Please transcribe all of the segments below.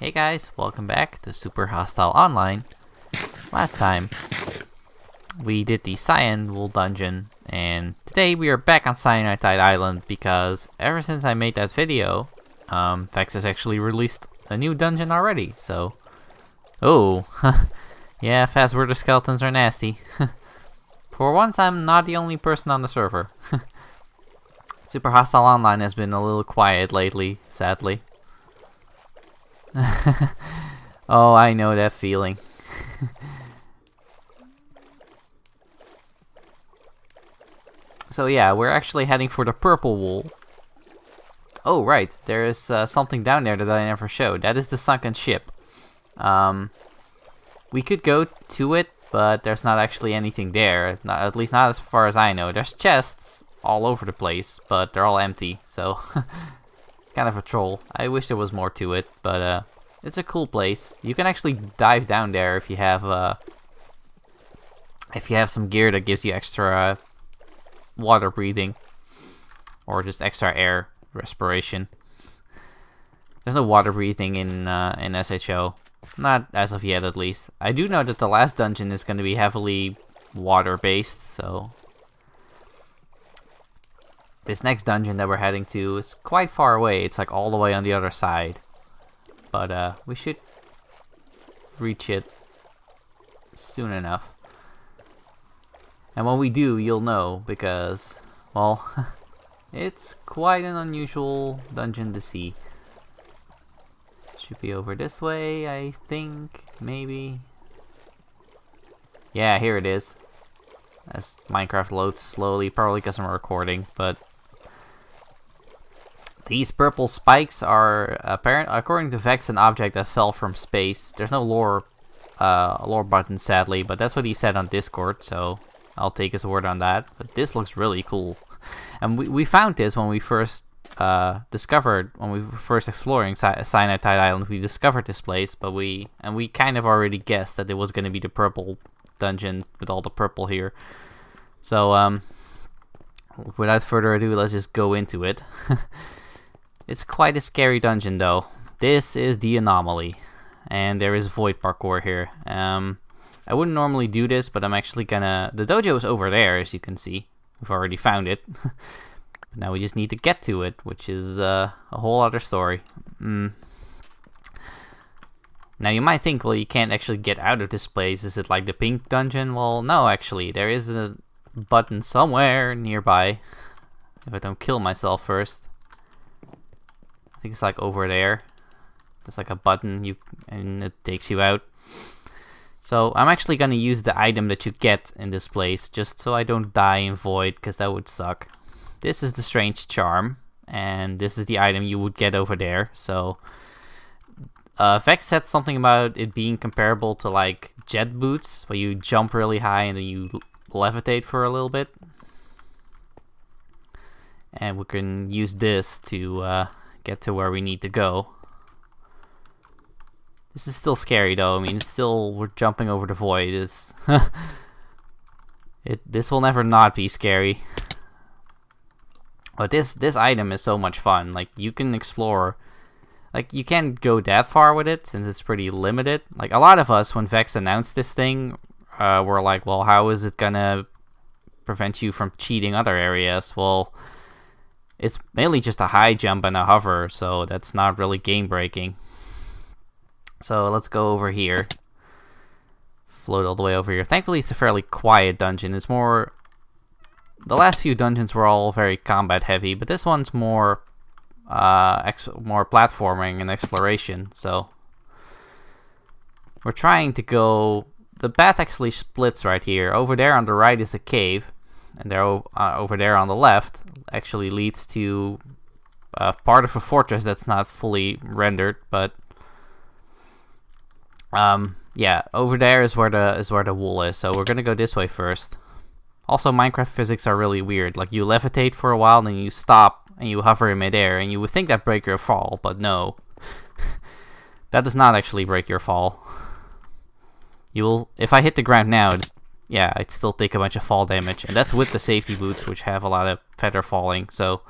Hey guys, welcome back to Super Hostile Online. Last time, we did the Cyan Wool Dungeon, and today we are back on Cyanide Island because ever since I made that video, Vex has actually released a new dungeon already, so... Oh, yeah, fast word skeletons are nasty. For once, I'm not the only person on the server. Super Hostile Online has been a little quiet lately, sadly. Oh, I know that feeling. So yeah, we're actually heading for the purple wool. Oh right, there is something down there that I never showed. That is the sunken ship. We could go to it, but there's not actually anything there. At least not as far as I know. There's chests all over the place, but they're all empty, so... kind of a troll. I wish there was more to it, but it's a cool place. You can actually dive down there if you have some gear that gives you extra water breathing, or just extra air respiration. There's no water breathing in SHO, not as of yet at least. I do know that the last dungeon is going to be heavily water based, so. This next dungeon that we're heading to is quite far away. It's like all the way on the other side. But we should reach it soon enough. And when we do, you'll know because, well, it's quite an unusual dungeon to see. Should be over this way, I think, maybe. Yeah, here it is. As Minecraft loads slowly, probably because I'm recording, but... These purple spikes are according to Vex, an object that fell from space. There's no lore button, sadly, but that's what he said on Discord, so I'll take his word on that. But this looks really cool, and we found this when we first when we were first exploring Cyanide Island. We discovered this place, but we kind of already guessed that it was going to be the purple dungeon with all the purple here. So without further ado, let's just go into it. It's quite a scary dungeon though. This is the Anomaly, and there is void parkour here. I wouldn't normally do this, but I'm actually gonna... The dojo is over there, as you can see. We've already found it. Now we just need to get to it, which is a whole other story. Now you might think, well, you can't actually get out of this place. Is it like the pink dungeon? Well, no, actually. There is a button somewhere nearby. If I don't kill myself first. I think it's like over there. There's like a button and it takes you out. So I'm actually gonna use the item that you get in this place just so I don't die in void, because that would suck. This is the strange charm, and this is the item you would get over there. So Vex said something about it being comparable to like jet boots, where you jump really high and then you levitate for a little bit. And we can use this to get to where we need to go. This is still scary though. I mean, it's still, we're jumping over the void. This will never not be scary. But this item is so much fun. Like, you can explore. Like, you can't go that far with it since it's pretty limited. Like, a lot of us, when Vex announced this thing, were like, well, how is it gonna prevent you from cheating other areas? Well, it's mainly just a high jump and a hover, so that's not really game breaking. So let's go over here. Float all the way over here. Thankfully, it's a fairly quiet dungeon. It's more... The last few dungeons were all very combat heavy, but this one's more more platforming and exploration. So we're trying to go... The path actually splits right here. Over there on the right is a cave, and there over there on the left actually leads to part of a fortress that's not fully rendered, but yeah, over there is where the wool is. So we're gonna go this way first. Also, Minecraft physics are really weird. Like, you levitate for a while, then you stop and you hover in midair, and you would think that break your fall, but no. That does not actually break your fall. You will, if I hit the ground now, yeah, I'd still take a bunch of fall damage, and that's with the safety boots, which have a lot of feather falling. So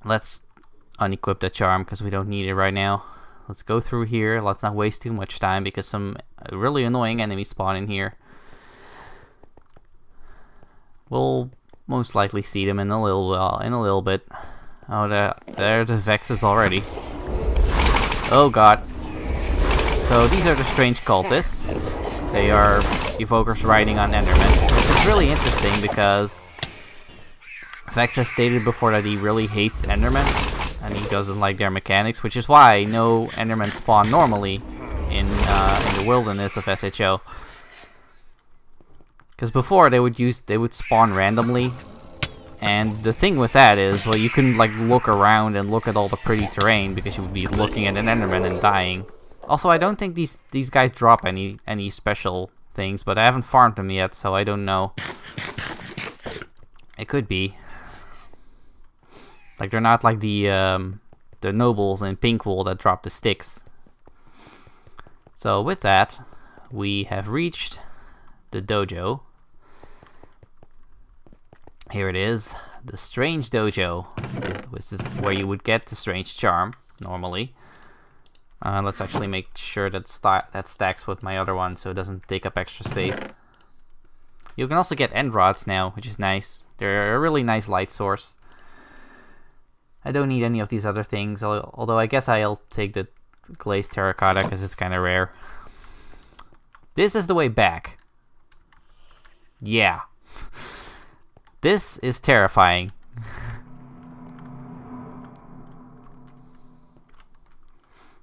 let's unequip the charm because we don't need it right now. let's go through here. Let's not waste too much time because some really annoying enemies spawn in here. We'll most likely see them in a little bit. Oh, there the Vexes already. Oh god. So these are the strange cultists. They are evokers riding on Endermen. Which is really interesting because Vex has stated before that he really hates Endermen and he doesn't like their mechanics, which is why no Endermen spawn normally in the wilderness of SHO. Because before they would spawn randomly, and the thing with that is, well, you couldn't like look around and look at all the pretty terrain because you would be looking at an Enderman and dying. Also, I don't think these guys drop any special things, but I haven't farmed them yet, so I don't know. It could be. Like they're not like the nobles in Pinkwool that drop the sticks. So with that, we have reached the dojo. Here it is, the strange dojo. This is where you would get the strange charm normally. Let's actually make sure that stacks with my other one so it doesn't take up extra space. You can also get end rods now, which is nice. They're a really nice light source. I don't need any of these other things, although I guess I'll take the glazed terracotta because it's kind of rare. This is the way back. Yeah. This is terrifying.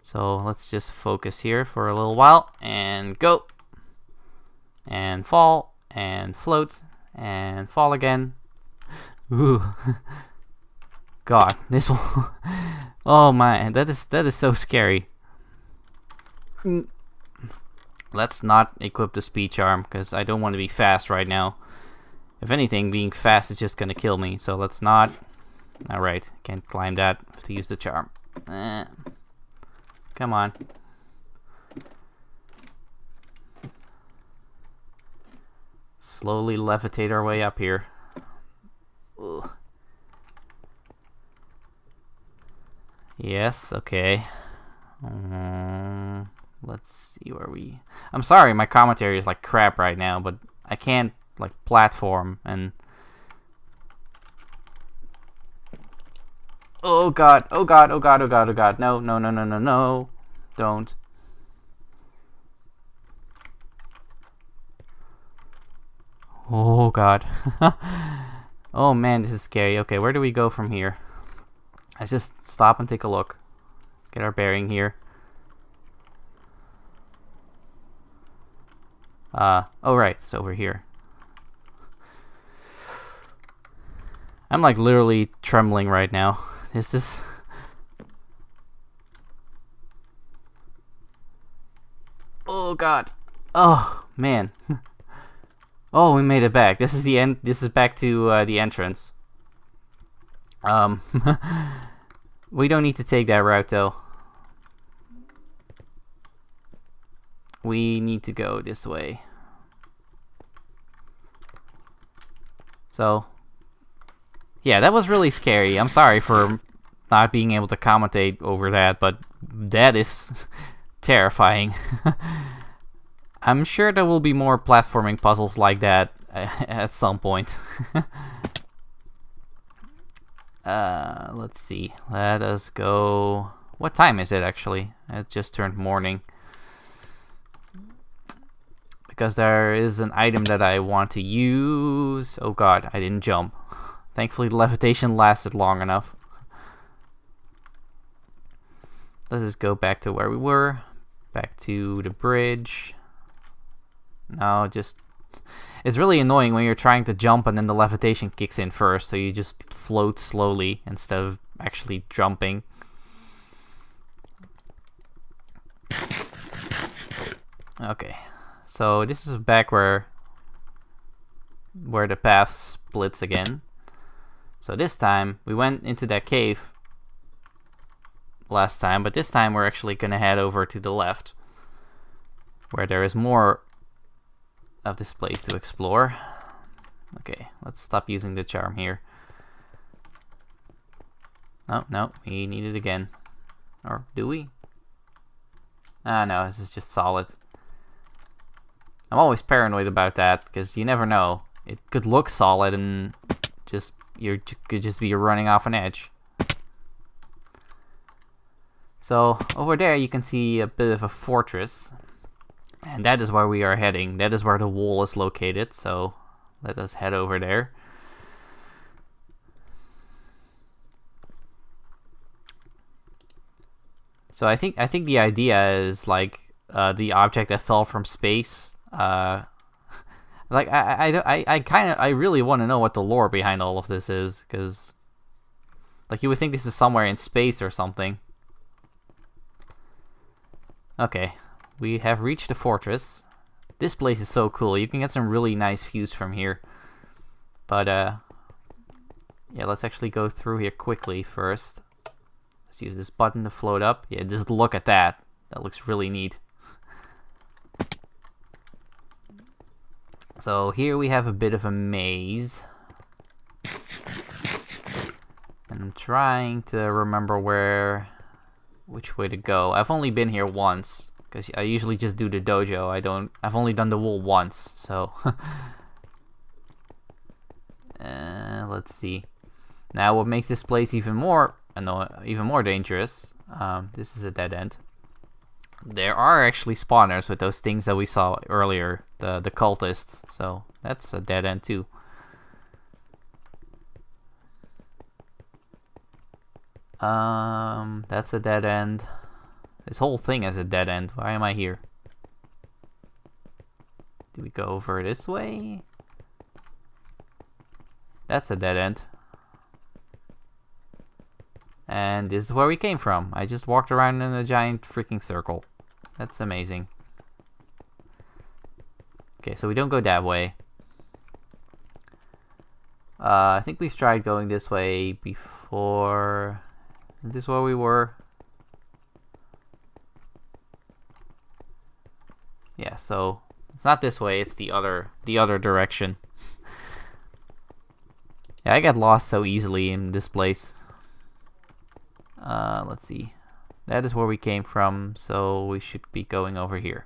So let's just focus here for a little while and go. And fall and float and fall again. Ooh. God, this one. Oh man, that is so scary. Let's not equip the speed charm because I don't want to be fast right now. If anything, being fast is just gonna kill me, so let's not. Alright, can't climb that. Have to use the charm. Come on. Slowly levitate our way up here. Ugh. Yes, okay. Let's see where we... I'm sorry, my commentary is like crap right now, but I can't like platform and... Oh god, oh god, oh god, oh god, oh god. No, no, no, no, no, no. Don't. Oh god. Oh man, this is scary. Okay, where do we go from here? Let's just stop and take a look. Get our bearing here. Oh right, it's over here. I'm like literally trembling right now. Is this... Oh god. Oh man. Oh, we made it back. This is the end. This is back to the entrance. We don't need to take that route though. We need to go this way. So, yeah, that was really scary. I'm sorry for not being able to commentate over that, but that is terrifying. I'm sure there will be more platforming puzzles like that at some point. Let's see. Let us go... What time is it actually? It just turned morning. Because there is an item that I want to use. Oh god, I didn't jump. Thankfully the levitation lasted long enough. Let's just go back to where we were. Back to the bridge. No, just... It's really annoying when you're trying to jump and then the levitation kicks in first, so you just float slowly instead of actually jumping. Okay, so this is back where the path splits again. So this time, we went into that cave last time, but this time we're actually gonna head over to the left, where there is more of this place to explore. Okay, let's stop using the charm here. Oh, no, we need it again. Or do we? Ah, no, this is just solid. I'm always paranoid about that, because you never know. It could look solid and just could just be running off an edge. So, over there you can see a bit of a fortress. And that is where we are heading. That is where the wall is located, so let us head over there. So I think the idea is like the object that fell from space. Like I really want to know what the lore behind all of this is, because like you would think this is somewhere in space or something. Okay, we have reached the fortress. This place is so cool. You can get some really nice views from here. But yeah, let's actually go through here quickly first. Let's use this button to float up. Yeah, just look at that. That looks really neat. So here we have a bit of a maze. And I'm trying to remember which way to go. I've only been here once, because I usually just do the dojo. I've only done the wall once, so. Let's see. Now what makes this place even more dangerous, this is a dead end. There are actually spawners with those things that we saw earlier, the cultists, so that's a dead end too. That's a dead end. This whole thing is a dead end. Why am I here? Do we go over this way? That's a dead end. And this is where we came from. I just walked around in a giant freaking circle. That's amazing. Okay, so we don't go that way. I think we've tried going this way before. Is this where we were? Yeah, so it's not this way, it's the other direction. Yeah, I get lost so easily in this place. Let's see. That is where we came from, so we should be going over here.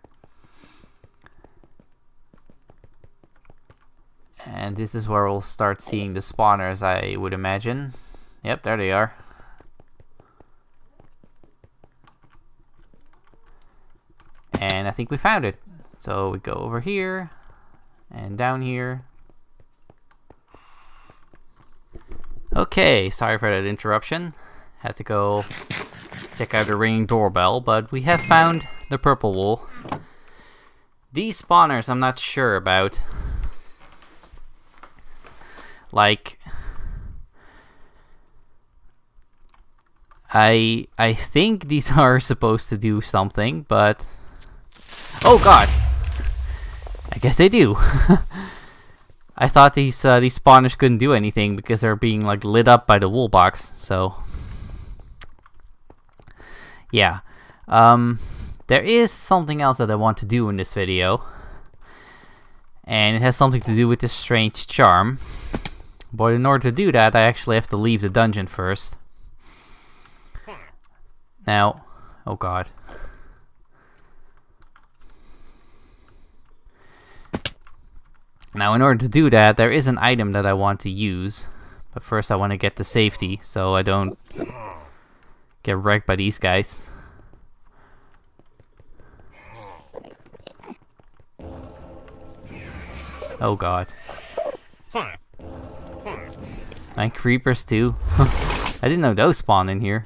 And this is where we'll start seeing the spawners, I would imagine. Yep, there they are. And I think we found it. So we go over here and down here. Okay, sorry for that interruption. Had to go check out the ringing doorbell, but we have found the purple wool. These spawners I'm not sure about. Like, I think these are supposed to do something, but oh god, I guess they do. I thought these spawners couldn't do anything because they're being like lit up by the wool box. So yeah, there is something else that I want to do in this video, and it has something to do with this strange charm. But in order to do that, I actually have to leave the dungeon first. Now, oh god. Now, in order to do that, there is an item that I want to use. But first I want to get to safety, so I don't get wrecked by these guys. Oh god. And creepers too. I didn't know those spawn in here.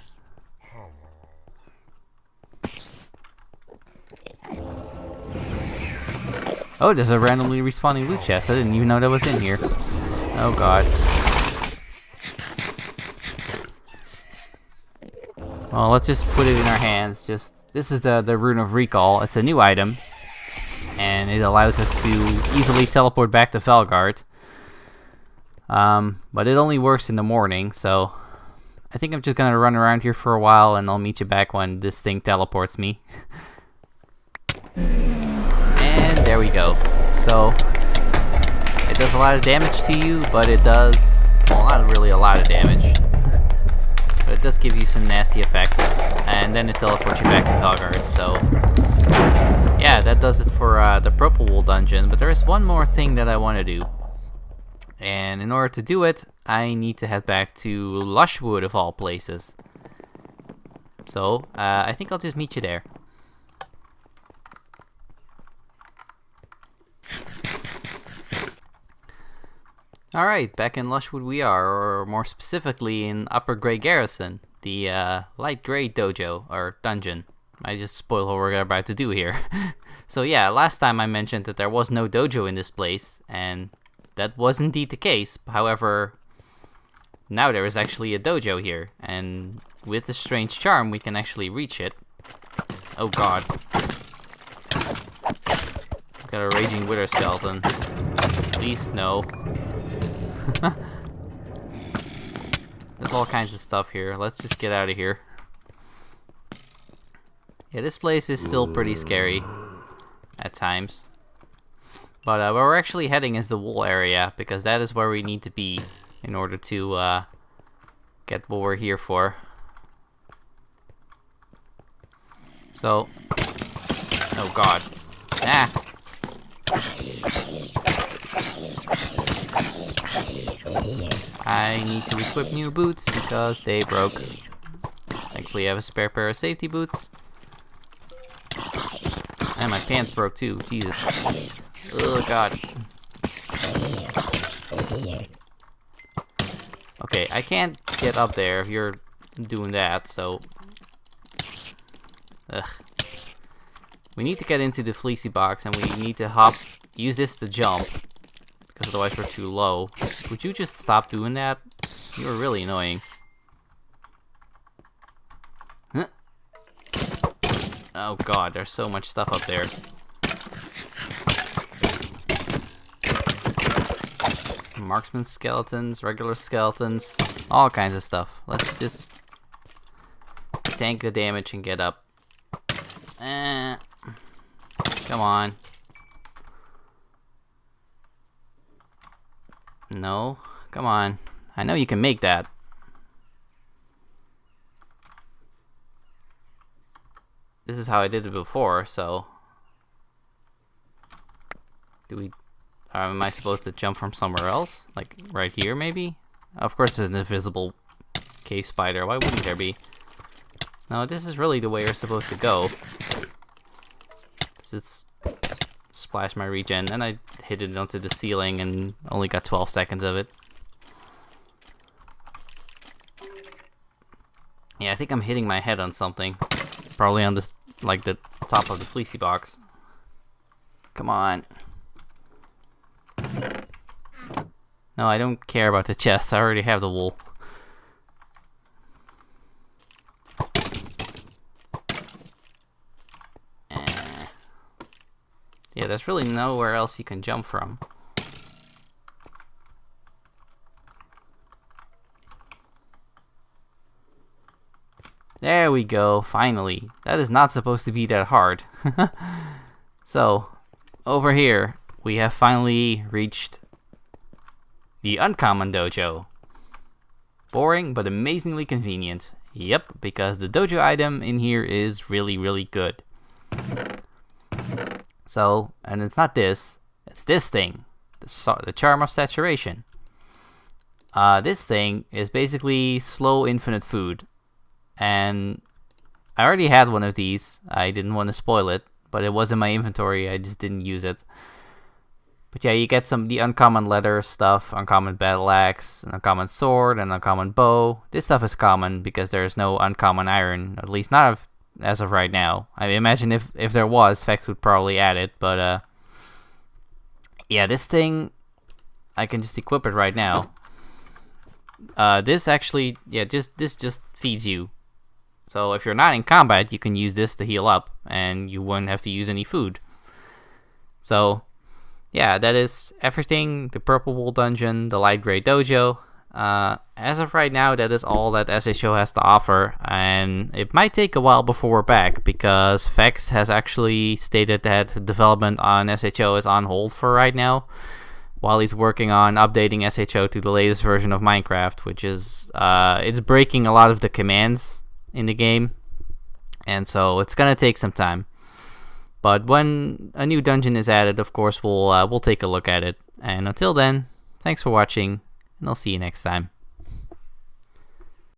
Oh, there's a randomly respawning loot chest. I didn't even know that was in here. Oh god. Well, let's just put it in our hands. This is the Rune of Recall. It's a new item, and it allows us to easily teleport back to Felgard. But it only works in the morning, so I think I'm just gonna run around here for a while, and I'll meet you back when this thing teleports me. And there we go. So it does a lot of damage to you, but it does, well, not really a lot of damage, but it does give you some nasty effects, and then it teleports you back to Felgard. So yeah, that does it for the Purple Wool dungeon, but there is one more thing that I want to do. And in order to do it, I need to head back to Lushwood of all places. So, I think I'll just meet you there. Alright, back in Lushwood we are, or more specifically in Upper Grey Garrison, the light grey dojo, or dungeon. I just spoiled what we're about to do here. So yeah, last time I mentioned that there was no dojo in this place, and that was indeed the case. However, now there is actually a dojo here, and with the strange charm we can actually reach it. Oh god. Got a raging wither skeleton. Please no. There's all kinds of stuff here. Let's just get out of here. Yeah, this place is still pretty scary at times. But where we're actually heading is the wool area, because that is where we need to be in order to get what we're here for. So, oh god. Ah! I need to equip new boots because they broke. Thankfully I have a spare pair of safety boots. And my pants broke too, Jesus. Oh god. Okay, I can't get up there if you're doing that, so... Ugh. We need to get into the fleecy box and we need to use this to jump. Because otherwise we're too low. Would you just stop doing that? You are really annoying. Huh? Oh god, there's so much stuff up there. Marksman skeletons, regular skeletons, all kinds of stuff. Let's just tank the damage and get up. Come on. No, come on. I know you can make that. This is how I did it before, so... am I supposed to jump from somewhere else? Like, right here, maybe? Of course it's an invisible cave spider. Why wouldn't there be? No, this is really the way you're supposed to go. It's splash my regen, and I hit it onto the ceiling and only got 12 seconds of it. Yeah, I think I'm hitting my head on something. Probably on this, like the top of the fleecy box. Come on. No, I don't care about the chest. I already have the wool. Yeah, there's really nowhere else you can jump from. There we go, finally. That is not supposed to be that hard. So, over here, we have finally reached the Uncommon Dojo. Boring, but amazingly convenient. Yep, because the dojo item in here is really, really good. So, and it's not this, it's this thing, the Charm of Saturation. This thing is basically slow infinite food. And I already had one of these. I didn't want to spoil it, but it was in my inventory. I just didn't use it. But yeah, you get the uncommon leather stuff, uncommon battle axe, an uncommon sword, an uncommon bow. This stuff is common because there's no uncommon iron, at least not as of right now. I imagine if there was, Vex would probably add it, but yeah, this thing, I can just equip it right now. This actually, yeah, this just feeds you. So if you're not in combat, you can use this to heal up, and you won't have to use any food. So, yeah, that is everything. The Purple Wool Dungeon, the Light Grey Dojo. As of right now, that is all that SHO has to offer, and it might take a while before we're back, because Vex has actually stated that development on SHO is on hold for right now, while he's working on updating SHO to the latest version of Minecraft, which is, it's breaking a lot of the commands in the game, and so it's gonna take some time. But when a new dungeon is added, of course, we'll take a look at it. And until then, thanks for watching, and I'll see you next time.